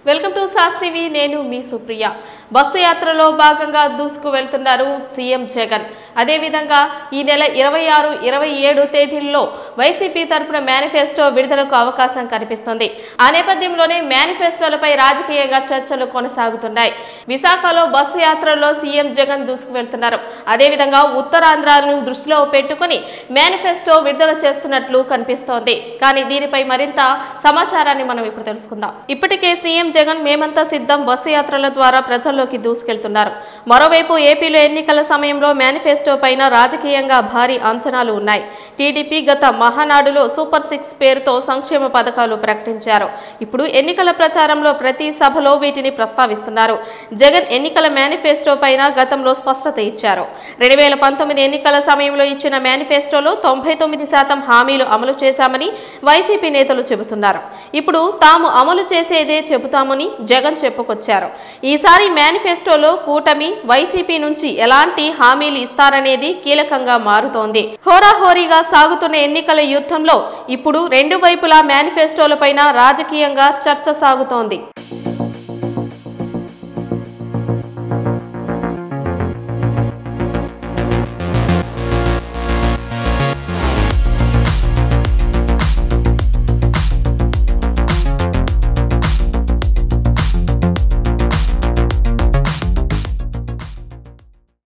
welcome to sauce TV నేను మీ Supriya bus యాత్రలో భాగంగా దూసుకు వెళ్తున్నారు సీఎం జగన్ అదే విధంగా ఈ నెల 26, 27 తేదీల్లో వైసీపీ తరపున మేనిఫెస్టో విడుదలకు అవకాశం కనిపిస్తుంది ఆ నేపథ్యంలోనే మేనిఫెస్టోలపై రాజకీయంగా చర్చలు కొనసాగుతున్నాయి విశాఖలో బస్సు యాత్రలో సీఎం జగన్ దూసుకు వెళ్తున్నారు అదే విధంగా ఉత్తరాంధ్రను దృష్టిలో పెట్టుకొని మేనిఫెస్టో విడుదల చేస్తున్నట్లు కనిపిస్తోంది కానీ దీనిపై మరింత సమాచారాన్ని మనం ఇప్పుడు తెలుసుకుందాం ఇప్పటికే సీఎం జగన్ మేమంతా సిద్ధం బస్సు యాత్రల ద్వారా ప్రజల్లోకి దూసుకెళ్తున్నారు మరోవైపు ఏపీలో ఎన్నికల సమయంలో మేనిఫెస్టో పైన రాజకీయంగా భారీ అంచనాలు ఉన్నాయి టీడీపీ గత మహానాడులో సూపర్ 6 పేరుతో సంక్షేమ పథకాలు ప్రకటించారు ఇప్పుడు ఎన్నికల ప్రచారంలో ప్రతి సభలో వీటిని ప్రస్తావిస్తున్నారు జగన్ ఎన్నికల మేనిఫెస్టో పైన గతంలో స్పష్టత ఇచ్చారు 2019 ఎన్నికల సమయంలో ఇచ్చిన మేనిఫెస్టోలో 99% హామీలు అమలు చేశామని వైసీపీ నేతలు చెబుతున్నారు ఇప్పుడు తాము అమలు చేసేదే చెబుతామని జగన్ చెప్పుకొచ్చారు ఈసారి మేనిఫెస్టోలో కూటమి వైసీపీ నుంచి ఎలాంటి హామీలు ఇస్తారనేది కీలకంగా మారుతోంది హోరాహోరీగా సాగుతున్న ఎన్నికల యుద్ధంలో ఇప్పుడు రెండు వైపులా మేనిఫెస్టోలపైన రాజకీయంగా చర్చ సాగుతోంది